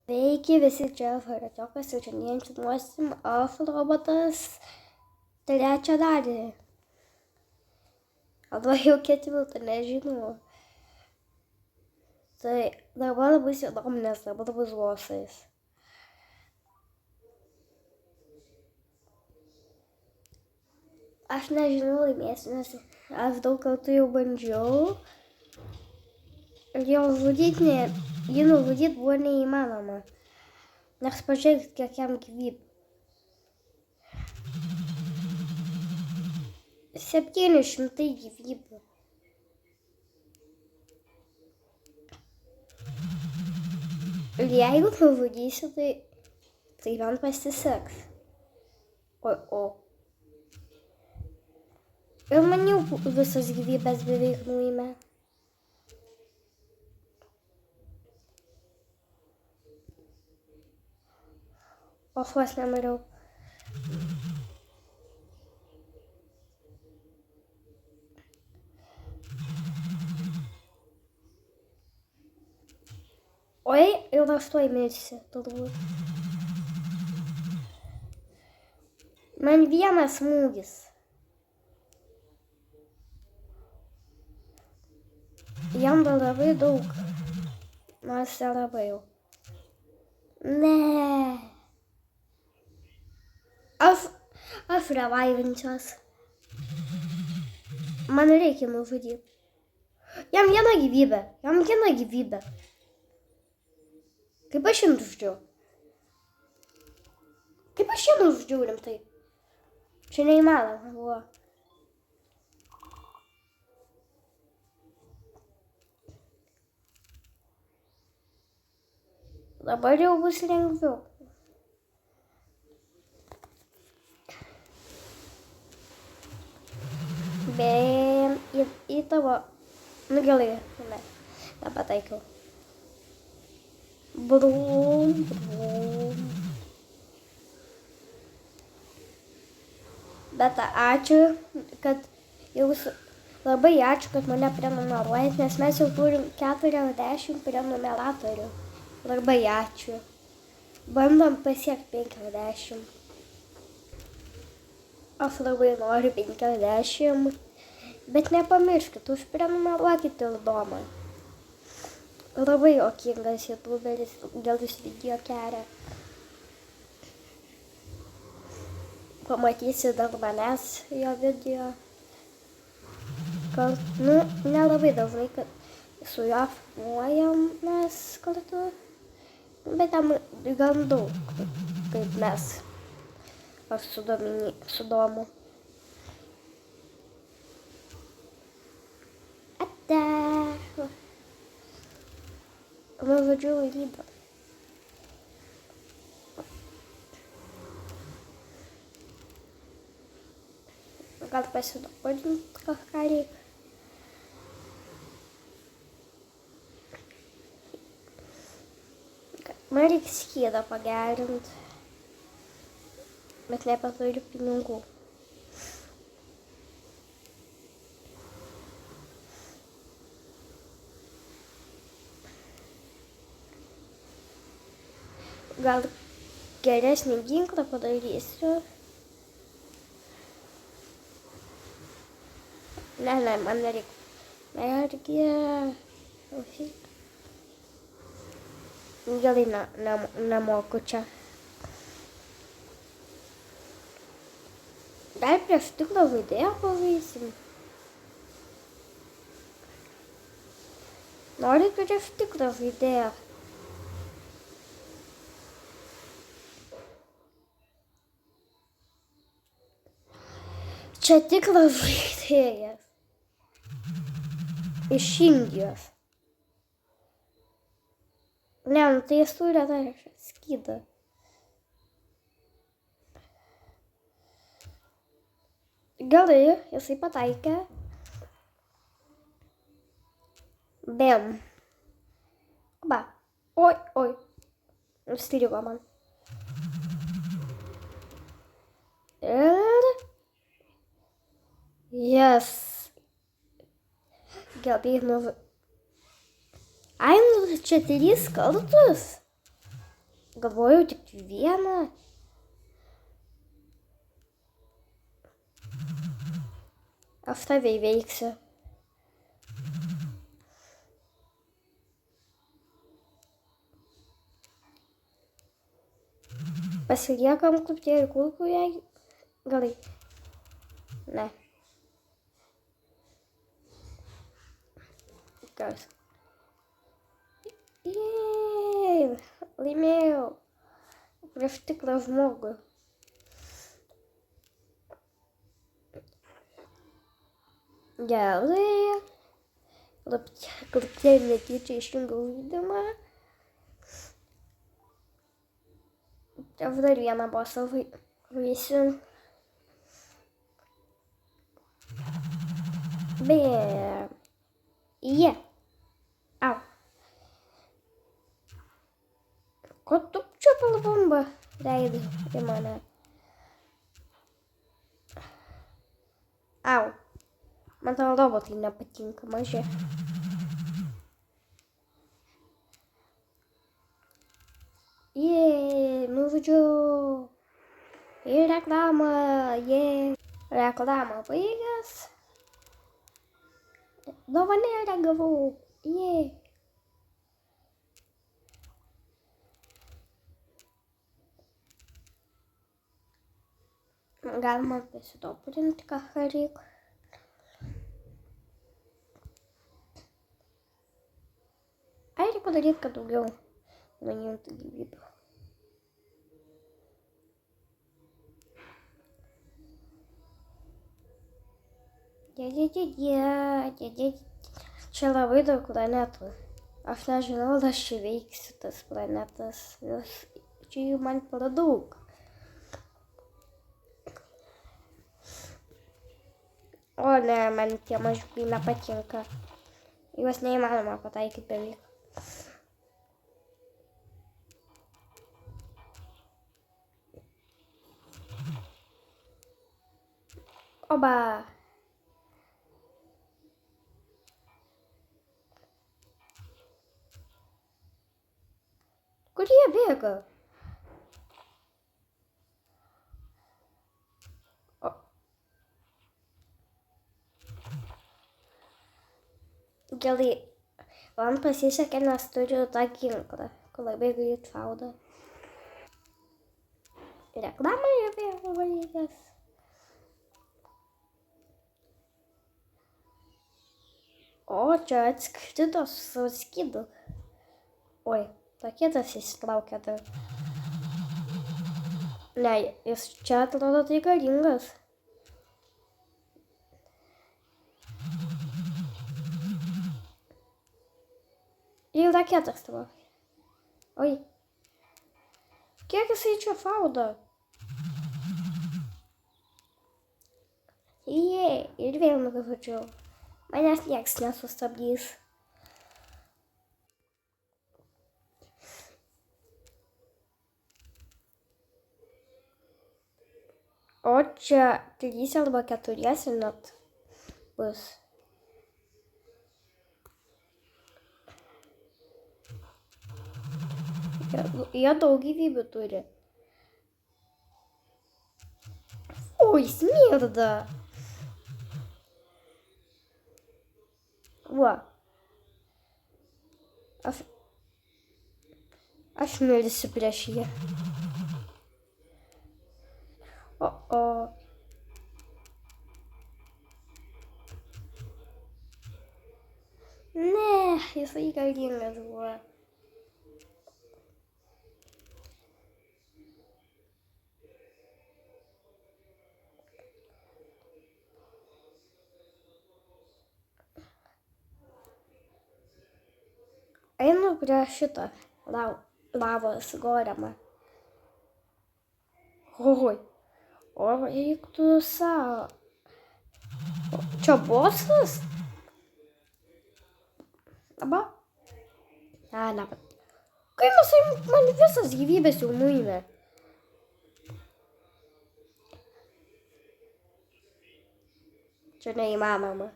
Sveiki visi, čia Faratiokas ir šiandien činuosim Robotas trečią dalį. Arba jau ketvirtą, nežinau. Tai dabar bus įdomu, nes dabar bus bosais. Aš nežinau laimėsiu, nes aš daug kartų jau bandžiau. Ir jį nužudyti buvo neįmanoma. Nes pažiūrėkit, kiek jam gyvybių. 700 gyvybių. Ir jeigu nužudysiu, tai man pasiseks. Ir man jau visas gyvybės beveik nuėmė. Vos nemariau. Oi, ir aš tuoj mirsiu, turbūt. Man vienas smūgis. Jam dar labai daug. Nors labai jau. Ne. Aš revaivinčios. Man reikia nužudyti. Jam viena gyvybė. Kaip aš jį nužudžiau? Rimtai? Čia neįmanoma buvo. Dabar jau bus lengviau. Bėm į tavo... Nu gerai, ne, nepataikiau. Brum. Bet ačiū, kad jūs... Labai ačiū, kad mane prenumeruojat, nes mes jau turim 40 prenumeratorių. Labai ačiū. Bandom pasiekti 50. Aš labai noriu 50, bet nepamirškit, užprenumeruokit ir domą. Labai juokingas youtuberis, gerus video kelia. Pamatysi dar manęs jo video. Nelabai dažnai, kad su juo filmuojam mes kartu, bet tam gan daug, kaip mes. Aš su Domu. Ate. Nužudžiau rybą. Gal pasiduodinti kažką reikia. Man reikia skydą pagerinti. Bet nebeturiu pinigų. Gal geresnį ginklą padarysiu. Ne, man nereikia. Gerai, nemoku čia. Dar prieš tikrą žaidėją pažaisim. Noriu prieš tikrą žaidėją. Čia tikras žaidėjas. Iš Indijos. Ne, tai jis turi tą skydą. Gerai, jisai pataikė. Bėm. Va. Oi. Užstrigo man. Ir... Yes. Gerai, Ai, čia 3 kartus. Galvojau tik vieną. Aš tave įveiksiu. Pasiliekam kluptėlį kulkų, jei gerai. Ne. Kas? Jei, laimėjau. Prieš tikrą žmogų. Gerai. Kluptėlį netyčia išjungiau žaidimą. Aš dar vieną bosą vaisiu. Bėm. Jie. Au. Ko tu čia palbomba leidai į mane? Au. Man tavo robotai nepatinka maži. Jei, nužudžiau. Ir reklamą, jei. Reklamą baigęs. Dovanėlę gavau. Jei. Galima pasitobulinti, ką reikia. Ai, reikia padaryti, kad daugiau nuimtų gyvybių. Čia labai daug planetų. Aš nežinau, aš čia veiksiu tas planetas. Čia jų man per daug. O ne, man tie mažiukai nepatinka. Juos neįmanoma pataikyti beveik. Oba. Kur jie bėga? Gerai, man pasisekė, nes turiu tą ginklą, kur labai greit šaudo. Reklamą jie vėl valykęs. O, čia atskrido su savo skydu. Oi, tokitas įsitraukė dar. Ne, jis čia atrodo tai galingas. Ir raketas traukė. Oi. Kiek jisai čia šaudo? Jei, ir vėl nuvažiavau. Manęs nieks nesustabdys. O čia 3 arba 4 net bus. Jie daug gyvybių turi. Oi, smirda. Va. Aš mirsiu prieš jį. O. Ne, jisai galingas buvo. Einu prie šitą lavos golemą. Oi, o reiktų savo. Čia bosas? Aba? Ne. Kaip man visas gyvybės jau nuėmė. Čia neįmanoma.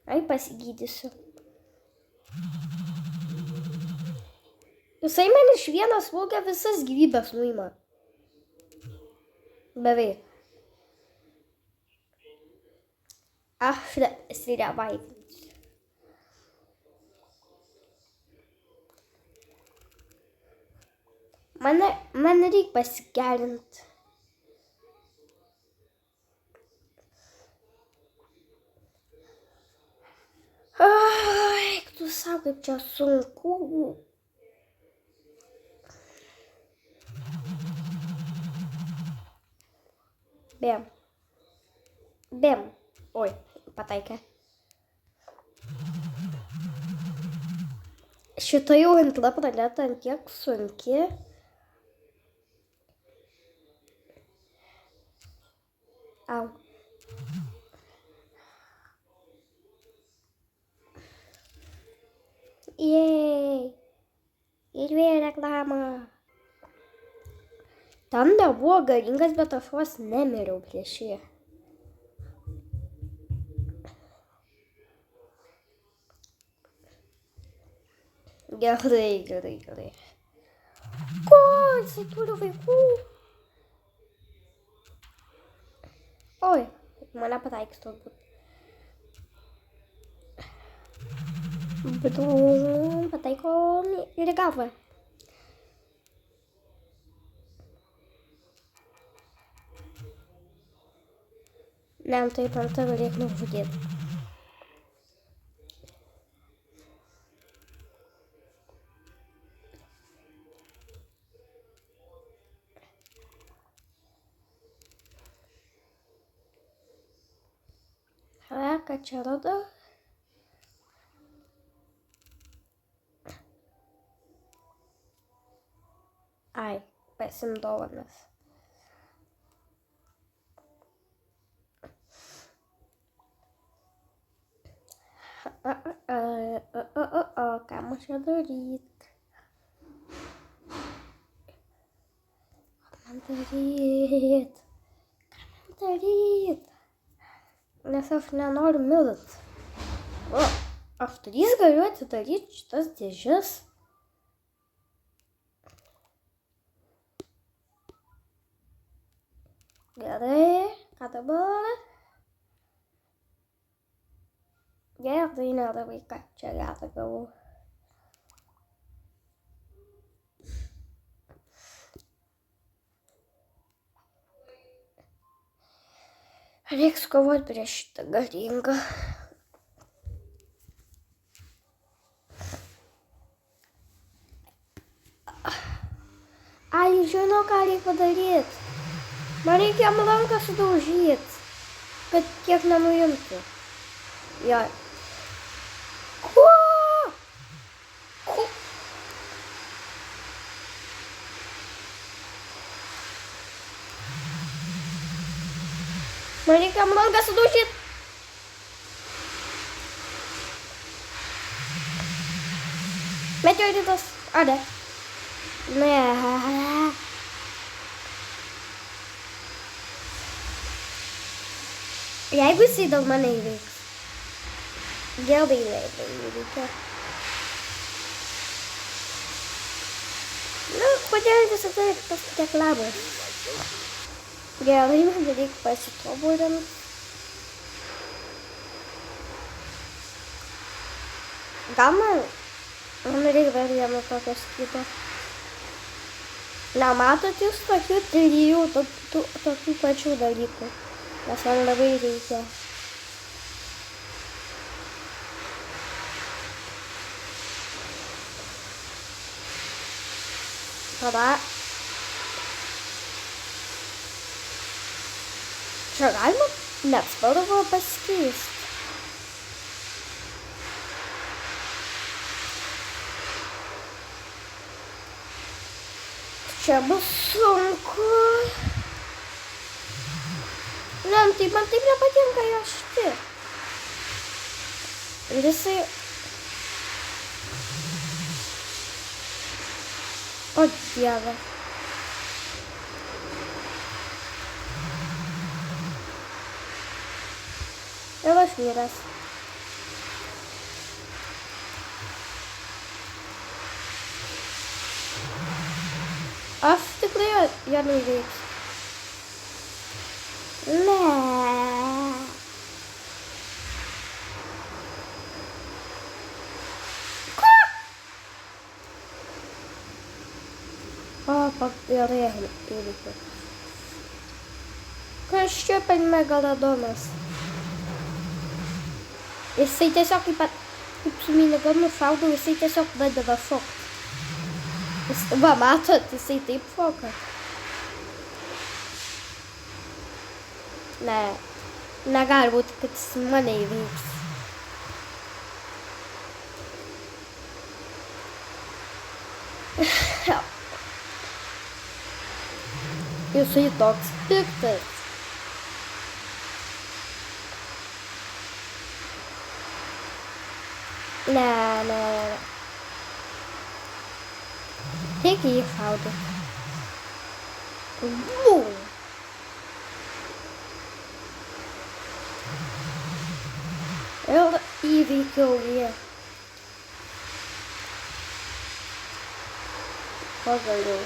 Ai, pasigydysiu. Jisai man iš vieno smūgio visas gyvybės nuima. Beveik. Aš surevaivinsiu. Man reikia pasigerinti. Ai, tu savo, kaip čia sunku. Bėm. Bėm. Oi, pataikė. Šita jau antra planeta ant tiek sunki. Au. Jei. Ir vėl reklama. Ten nebuvo galingas, bet aš vos nemiriau prieš jį. Gerai. Ko? Jisai turi vaikų? Oi, mane pataikys turbūt. Pataiko ir į galvą. Ne, taip ant tave reikia nužudyti. Ką čia radau? Ai, pasiimt dovanas. Ką man čia daryt? Ką man daryt? Nes aš nenoriu mirt. O, aš galiu atidaryti šitas dėžes. Gerai, ką dabar? Gerai, nedarai, ką čia gerą gavau. Reiks kovoti prieš šitą galingą. Ai, žinau, ką reikia padaryti. Man reikia jam ranką sudaužyti, kad kiek nenuimtų. Jo. Kuo? Man reikia jam ranką sudaužyti. Meteoritas. A, ne. Ne. Jeigu jisai dėl mane įveiks. Gerai įveikia. Na, kodėl visada tas reklamas? Gerai, man reikia pasitobulinti. Gal man reikia dar vieno tokio skydo. Nematot jūs tokių trijų, tokių pačių dalykų. Nes man labai reikia. Tada. Čia galima net spalvą pasikeisti. Čia bus sunku. Ne, tai man taip nepatinka jo šiti. Ir jisai... O Dieve. Ir aš vyras. Aš tikrai jo neįveiksiu. Ne. Ką? O, gerai įveikiu. Kas čia per megalodonas? Jisai tiesiog kaip su miniganu šaudo, jisai tiesiog pradeda šokti. Va, matot, jisai taip šoka. Ne, negali būti, kad jis mane įveiks. Jisai toks piktas. Ne. Tik jį šaudo. Ir įveikiau jį. Pagaliau.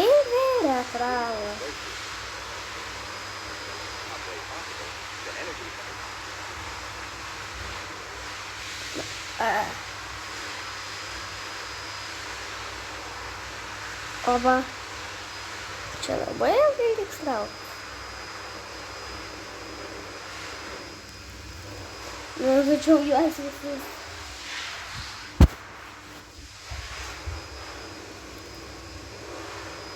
Įvėrė kralą. O va, čia labai ilgai reiks laukti. Nužudžiau juos visus.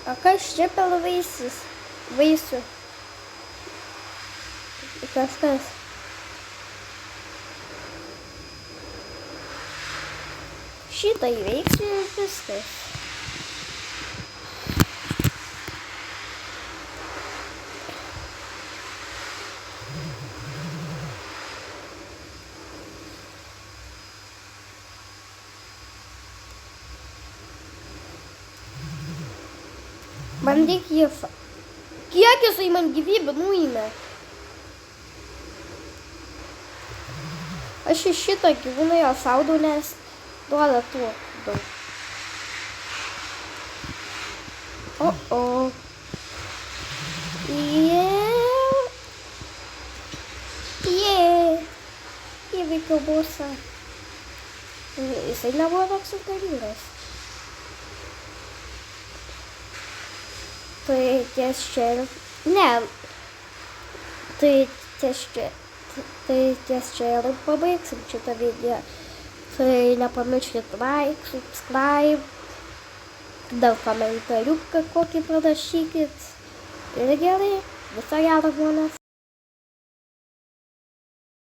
O kas čia per vaisių? Kažkas. Šitą įveiksiu ir viskas. Bandyk jį Kiek jisai man gyvybę nuėmė? Aš iš šito gyvūno jo šaudau, nes duoda tuo daug. Įveikiau bosą. Jisai nebuvo toks galingas. Tai ties čia ir... Ne. Tai ties čia ir pabaigsim šitą video. Tai nepamirškit like, subscribe. Dar komentariuką kokį parašykit. Ir gerai. Viso gero, žmonės.